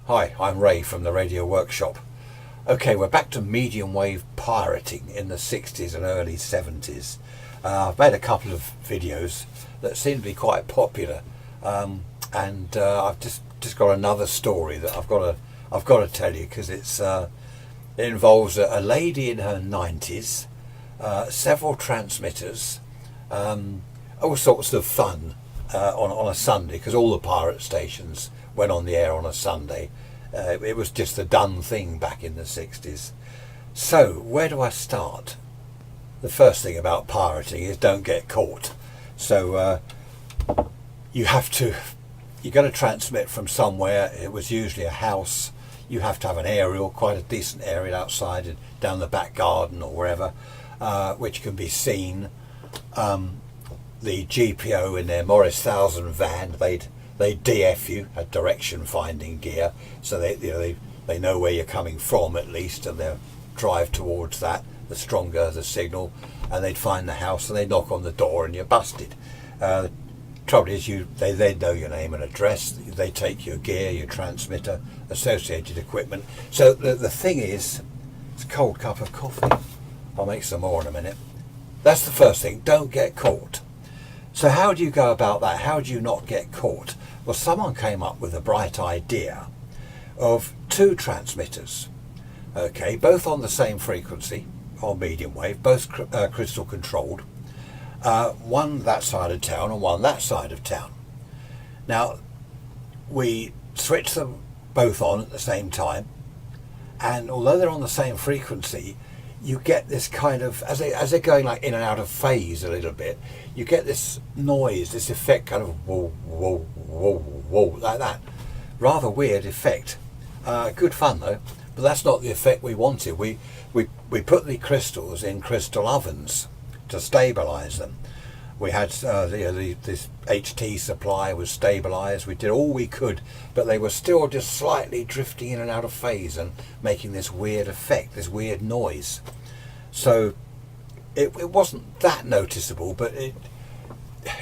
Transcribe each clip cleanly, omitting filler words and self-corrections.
Hi, I'm Ray from the Radio Workshop. Okay, we're back to medium wave pirating in the 60s and early 70s. I've made a couple of videos that seem to be quite popular, and I've just got another story that I've got to tell you, because it involves a lady in her 90s, several transmitters, all sorts of fun on a Sunday, because all the pirate stations went on the air on a Sunday. It was just the done thing back in the 60s. So where do I start? The first thing about pirating is don't get caught. So you got to transmit from somewhere. It was usually a house. You have to have an aerial, quite a decent aerial outside and down the back garden or wherever, which can be seen. The GPO in their Morris 1000 van, they DF you, had direction finding gear, so they know where you're coming from at least, and they'll drive towards that. The stronger the signal, and they'd find the house and they'd knock on the door and you're busted. The trouble is they know your name and address. They take your gear, your transmitter, associated equipment. So the thing is, it's a cold cup of coffee. I'll make some more in a minute. That's the first thing. Don't get caught. So how do you go about that? How do you not get caught? Well, someone came up with a bright idea of two transmitters, okay, both on the same frequency, on medium wave, both crystal controlled, one that side of town and one that side of town. Now, we switch them both on at the same time, and although they're on the same frequency, you get this kind of, as they're going like in and out of phase a little bit, you get this noise, this effect, kind of whoa, whoa, whoa, whoa, like that. Rather weird effect. Good fun though, but that's not the effect we wanted. We put the crystals in crystal ovens to stabilise them. We had this HT supply was stabilised. We did all we could, but they were still just slightly drifting in and out of phase and making this weird effect, this weird noise. So it wasn't that noticeable, but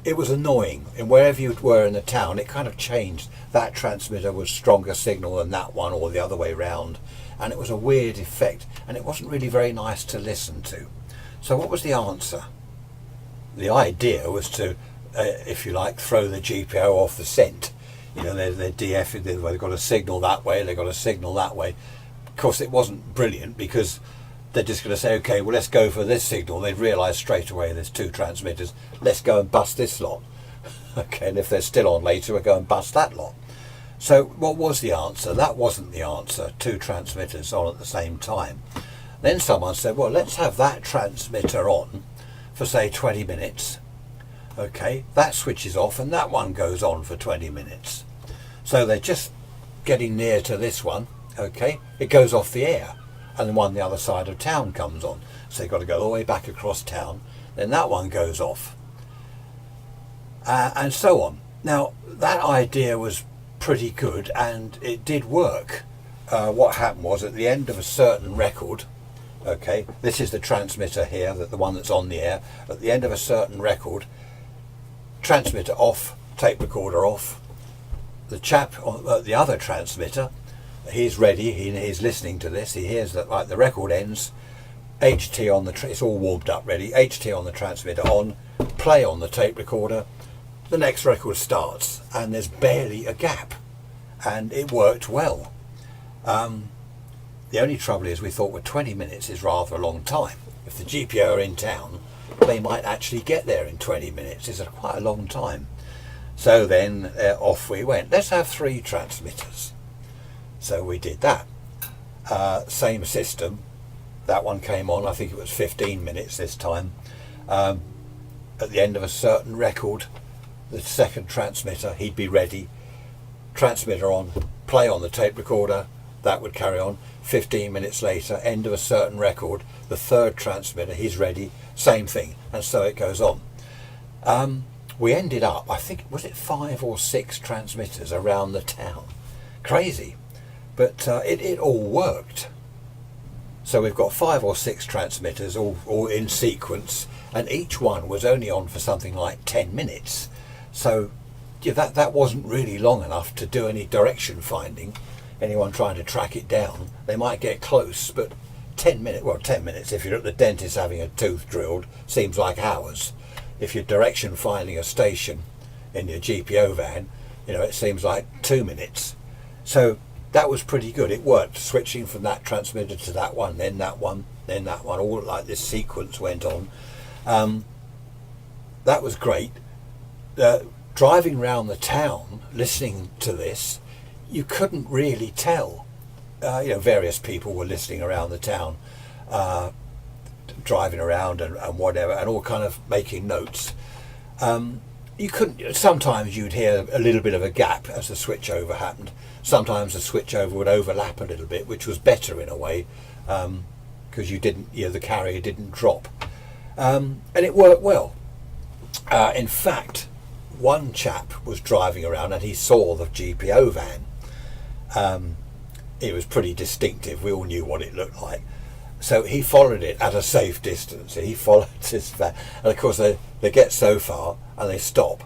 it was annoying. And wherever you were in the town, it kind of changed. That transmitter was stronger signal than that one, or the other way round, and it was a weird effect, and it wasn't really very nice to listen to. So what was the answer? The idea was to, if you like, throw the GPO off the scent. You know, they're DFing, they've got a signal that way, they've got a signal that way. Of course, it wasn't brilliant, because they're just going to say, okay, well, let's go for this signal. They'd realise straight away there's two transmitters. Let's go and bust this lot. Okay, and if they're still on later, we'll go and bust that lot. So what was the answer? That wasn't the answer. Two transmitters on at the same time. Then someone said, well, let's have that transmitter on for say 20 minutes. Okay, that switches off and that one goes on for 20 minutes. So they're just getting near to this one. Okay, it goes off the air, and the one the other side of town comes on. So you've got to go all the way back across town. Then that one goes off, and so on. Now that idea was pretty good, and it did work. What happened was, at the end of a certain record, okay, this is the transmitter here, the one that's on the air. At the end of a certain record, transmitter off, tape recorder off. The chap on the other transmitter, he's ready, he's listening to this, he hears that, like, the record ends, HT on the, it's all warmed up ready, HT on the transmitter on, play on the tape recorder, the next record starts, and there's barely a gap, and it worked well. The only trouble is, we thought, well, 20 minutes is rather a long time. If the GPO are in town, they might actually get there in 20 minutes. It's quite a long time. So then off we went. Let's have three transmitters. So we did that. Same system. That one came on, I think it was 15 minutes this time. At the end of a certain record, the second transmitter, he'd be ready. Transmitter on, play on the tape recorder, that would carry on. 15 minutes later, end of a certain record, the third transmitter, he's ready, same thing, and so it goes on. We ended up, I think, was it 5 or 6 transmitters around the town? Crazy, but it all worked. So we've got 5 or 6 transmitters all in sequence, and each one was only on for something like 10 minutes. So yeah, that wasn't really long enough to do any direction finding. anyone trying to track it down, they might get close, but 10 minutes if you're at the dentist having a tooth drilled seems like hours. If you're direction finding a station in your GPO van, it seems like 2 minutes. So that was pretty good. It worked, switching from that transmitter to that one, then that one, then that one, all like this sequence went on. That was great. Driving around the town listening to this, you couldn't really tell. Various people were listening around the town, driving around and whatever, and all kind of making notes. You couldn't. Sometimes you'd hear a little bit of a gap as the switchover happened. Sometimes the switchover would overlap a little bit, which was better in a way, because the carrier didn't drop, and it worked well. In fact, one chap was driving around and he saw the GPO van. It was pretty distinctive. We all knew what it looked like. So he followed it at a safe distance. He followed this van. And of course they get so far and they stop.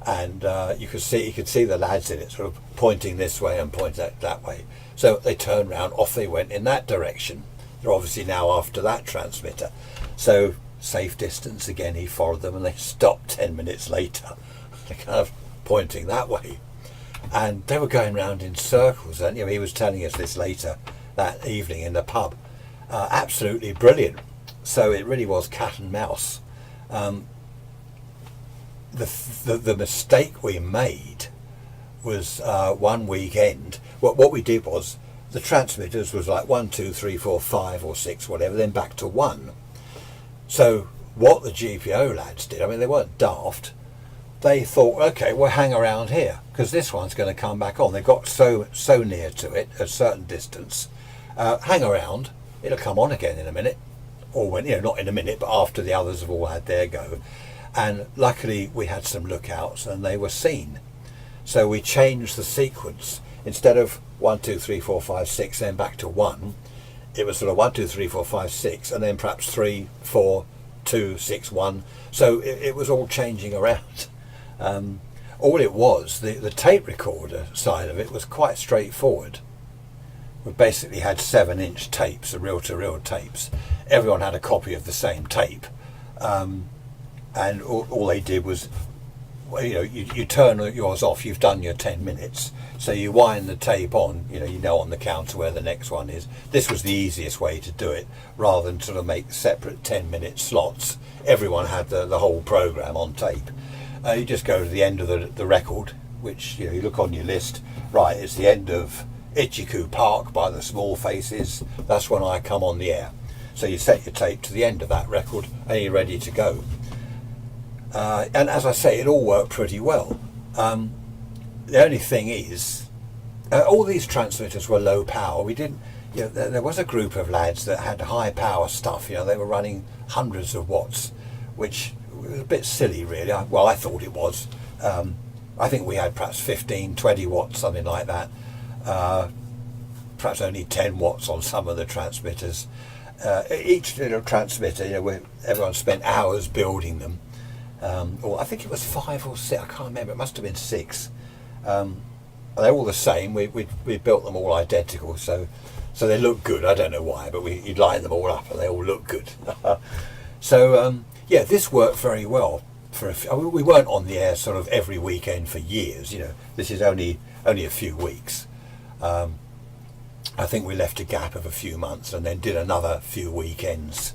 And you could see the lads in it sort of pointing this way and pointing that way. So they turned round, off they went in that direction. They're obviously now after that transmitter. So safe distance again, he followed them and they stopped 10 minutes later. They're kind of pointing that way. And they were going round in circles, and he was telling us this later that evening in the pub. Absolutely brilliant. So it really was cat and mouse. The mistake we made was one weekend. What we did was the transmitters was like 1, 2, 3, 4, 5 or 6, whatever, then back to 1. So what the GPO lads did, they weren't daft. They thought, okay, we'll hang around here because this one's going to come back on. They got so near to it, a certain distance. Hang around, it'll come on again in a minute, or when not in a minute, but after the others have all had their go. And luckily we had some lookouts and they were seen. So we changed the sequence. Instead of 1, 2, 3, 4, 5, 6, then back to 1. It was sort of 1, 2, 3, 4, 5, 6, and then perhaps 3, 4, 2, 6, 1. So it was all changing around. All it was, the tape recorder side of it was quite straightforward. We basically had 7-inch tapes, the reel-to-reel tapes. Everyone had a copy of the same tape, and all they did was, you turn yours off. You've done your 10 minutes, so you wind the tape on. On the counter where the next one is. This was the easiest way to do it, rather than sort of make separate 10-minute slots. Everyone had the whole program on tape. You just go to the end of the record, which you look on your list. Right, it's the end of Ichiku Park by the Small Faces. That's when I come on the air. So you set your tape to the end of that record and you're ready to go. And as I say, it all worked pretty well. The only thing is, all these transmitters were low power. We didn't, there was a group of lads that had high power stuff. They were running hundreds of watts, which was a bit silly, really. I thought it was. I think we had perhaps 15, 20 watts, something like that. Perhaps only 10 watts on some of the transmitters. Each little transmitter, everyone spent hours building them. Or I think it was 5 or 6. I can't remember. It must have been 6. They're all the same. We built them all identical, so they look good. I don't know why, but you'd line them all up and they all look good. So this worked very well. We weren't on the air sort of every weekend for years. This is only a few weeks. I think we left a gap of a few months and then did another few weekends.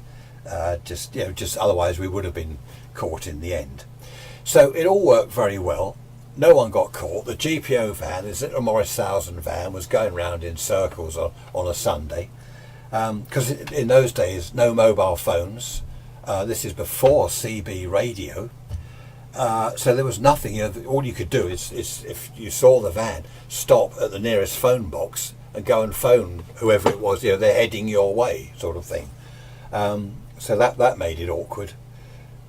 Just otherwise we would have been caught in the end. So it all worked very well. No one got caught. The GPO van, this little Morris 1000 van, was going round in circles on a Sunday. Because in those days, no mobile phones. This is before CB radio. So there was nothing. All you could do is if you saw the van, stop at the nearest phone box and go and phone whoever it was. They're heading your way, sort of thing. So that made it awkward.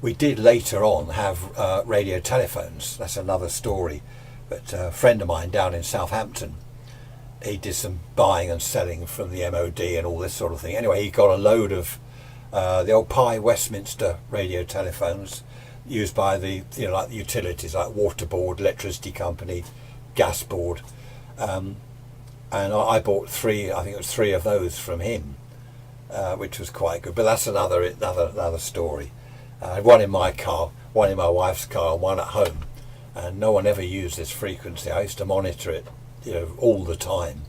We did later on have radio telephones. That's another story. But a friend of mine down in Southampton, he did some buying and selling from the MOD and all this sort of thing. Anyway, he got a load of the old Pye Westminster radio telephones used by the like the utilities like Water Board, Electricity Company, Gas Board. and I bought three. I think it was three of those from him, which was quite good. But that's another story. I had one in my car, one in my wife's car, and one at home, and no one ever used this frequency. I used to monitor it, all the time,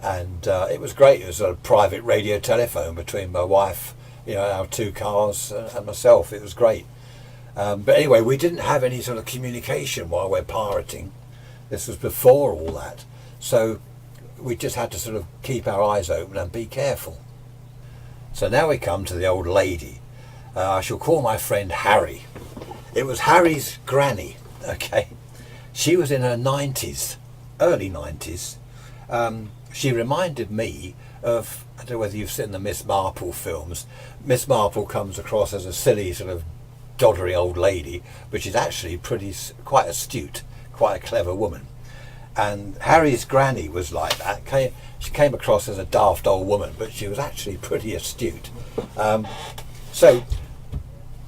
and it was great. It was a private radio telephone between my wife, our two cars, and myself. It was great. But anyway, we didn't have any sort of communication while we're pirating. This was before all that, so we just had to sort of keep our eyes open and be careful. So now we come to the old lady. I shall call my friend Harry. It was Harry's granny. Okay, she was in her 90s, early 90s. She reminded me of, I don't know whether you've seen the Miss Marple films. Miss Marple comes across as a silly sort of doddery old lady, but she's actually quite astute, quite a clever woman. And Harry's granny was like that. She came across as a daft old woman, but she was actually pretty astute. So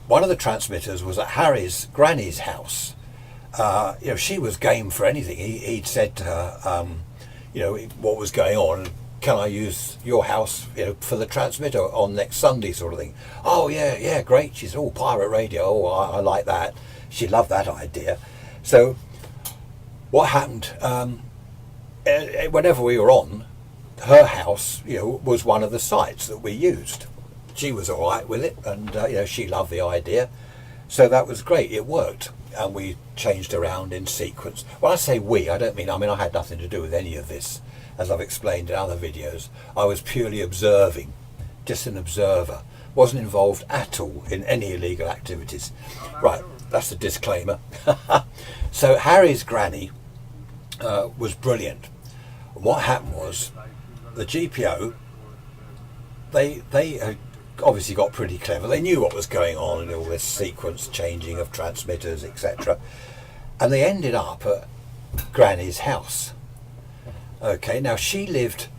one of the transmitters was at Harry's granny's house. She was game for anything. He'd said to her, what was going on. Can I use your house, for the transmitter on next Sunday, sort of thing? Oh yeah, great. She's all pirate radio. Oh, I like that. She loved that idea. So what happened? Whenever we were on, her house, was one of the sites that we used. She was all right with it, and she loved the idea. So that was great. It worked, and we changed around in sequence. When I say we, I don't mean I had nothing to do with any of this. As I've explained in other videos, I was purely observing, just an observer. Wasn't involved at all in any illegal activities. Right, that's the disclaimer. So Harry's granny was brilliant. What happened was, the GPO, they obviously got pretty clever. They knew what was going on and all this sequence changing of transmitters, etc. And they ended up at Granny's house. Okay, now she lived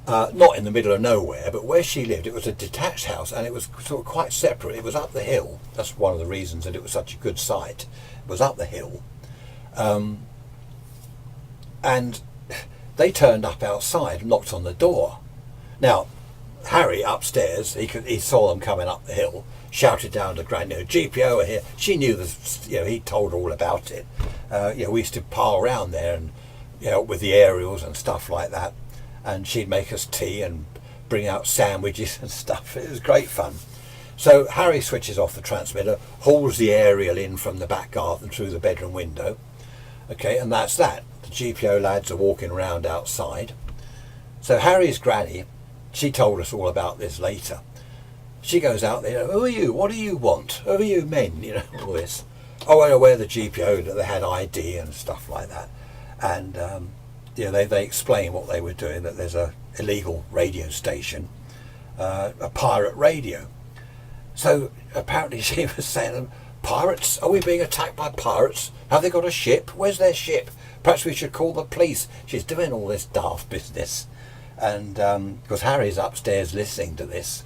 not in the middle of nowhere, but where she lived, it was a detached house, and it was sort of quite separate. It was up the hill. That's one of the reasons that it was such a good site. It was up the hill. And they turned up outside and knocked on the door. Now, Harry upstairs, he saw them coming up the hill, shouted down to Granny, GPO are here. She knew this, he told her all about it. We used to pile around there and with the aerials and stuff like that, and she'd make us tea and bring out sandwiches and stuff. It was great fun. So Harry switches off the transmitter, hauls the aerial in from the back garden through the bedroom window. Okay, and that's that. The GPO lads are walking around outside. So Harry's granny, she told us all about this later. She goes out there, who are you? What do you want? Who are you men? All this. Oh, I know where the GPO, that they had ID and stuff like that. And they explain what they were doing, that there's a illegal radio station, a pirate radio. So apparently she was saying, pirates? Are we being attacked by pirates? Have they got a ship? Where's their ship? Perhaps we should call the police. She's doing all this daft business. And because Harry's upstairs listening to this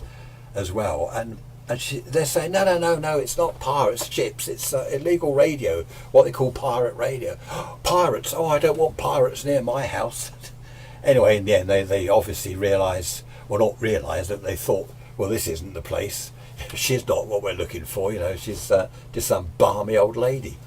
as well, and they're saying, no, it's not pirates, ships, it's illegal radio, what they call pirate radio. Pirates? Oh, I don't want pirates near my house. Anyway, in the end, they obviously realised, well, not realised, that they thought, well, this isn't the place. She's not what we're looking for, she's just some balmy old lady.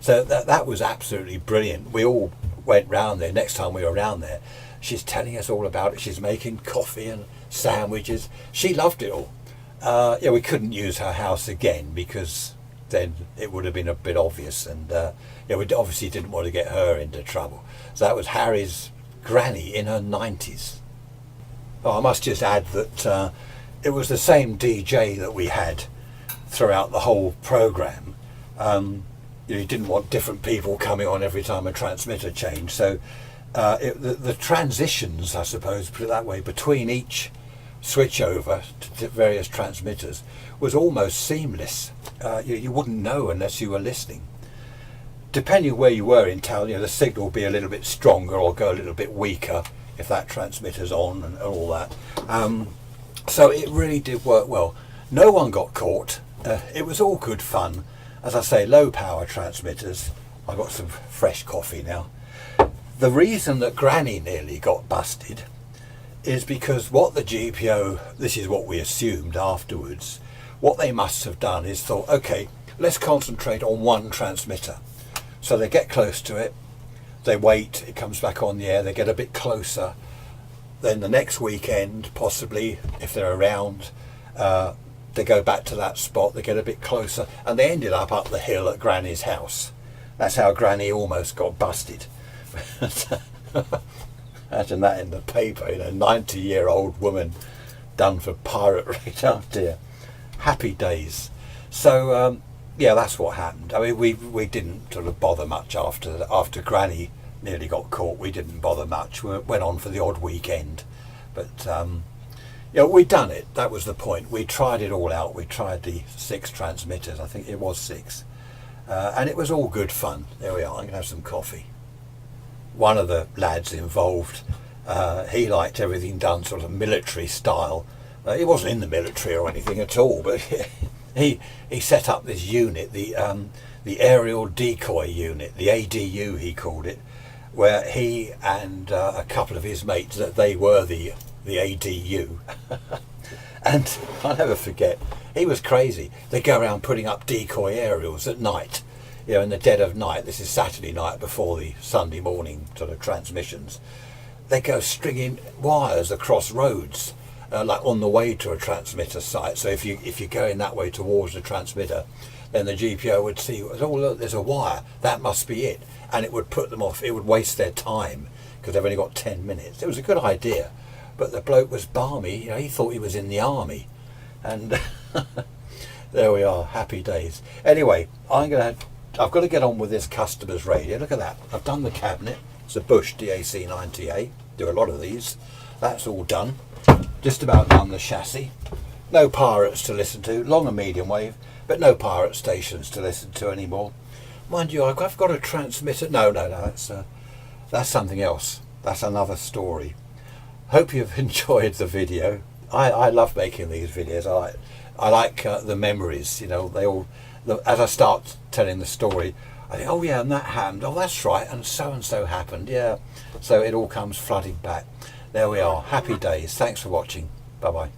So that was absolutely brilliant. We all went round there. Next time we were around there, she's telling us all about it. She's making coffee and sandwiches. She loved it all. We couldn't use her house again because then it would have been a bit obvious, and we obviously didn't want to get her into trouble. So that was Harry's granny in her 90s. Oh, I must just add that it was the same DJ that we had throughout the whole programme. You didn't want different people coming on every time a transmitter changed, so the transitions, I suppose, put it that way, between each switch over to various transmitters was almost seamless. You wouldn't know unless you were listening. Depending where you were in town, the signal would be a little bit stronger or go a little bit weaker if that transmitter's on and all that. So it really did work well. No one got caught. It was all good fun. As I say, low power transmitters. I've got some fresh coffee now. The reason that Granny nearly got busted is because what the GPO, this is what we assumed afterwards, what they must have done is thought, okay, let's concentrate on one transmitter. So they get close to it, they wait, it comes back on the air, they get a bit closer. Then the next weekend, possibly, if they're around, they go back to that spot, they get a bit closer, and they ended up the hill at Granny's house. That's how Granny almost got busted. Imagine that in the paper, 90-year-old woman done for pirate radio. Oh dear. Happy days. So, yeah, that's what happened. I mean, we didn't sort of bother much after Granny nearly got caught. We didn't bother much. We went on for the odd weekend. But, we'd done it. That was the point. We tried it all out. We tried the 6 transmitters. I think it was 6. And it was all good fun. There we are. I'm going to have some coffee. One of the lads involved, he liked everything done sort of military style. He wasn't in the military or anything at all, but he set up this unit, the aerial decoy unit, the ADU he called it, where he and a couple of his mates, that they were the ADU. And I'll never forget, he was crazy. They go around putting up decoy aerials at night. In the dead of night. This is Saturday night before the Sunday morning sort of transmissions. They go stringing wires across roads, like on the way to a transmitter site. So if you're going that way towards the transmitter, then the GPO would see, oh look, there's a wire, that must be it, and it would put them off. It would waste their time because they've only got 10 minutes. It was a good idea, but the bloke was balmy. He thought he was in the army, and there we are. Happy days. Anyway, I've got to get on with this customer's radio. Look at that. I've done the cabinet. It's a Bush DAC 90A. Do a lot of these. That's all done. Just about done the chassis. No pirates to listen to. Long and medium wave, but no pirate stations to listen to anymore. Mind you, I've got a transmitter. No. That's something else. That's another story. Hope you've enjoyed the video. I love making these videos. I like the memories. As I start telling the story, I think, oh yeah, and that happened. Oh, that's right, and so happened. Yeah, so it all comes flooding back. There we are. Happy days. Thanks for watching. Bye bye.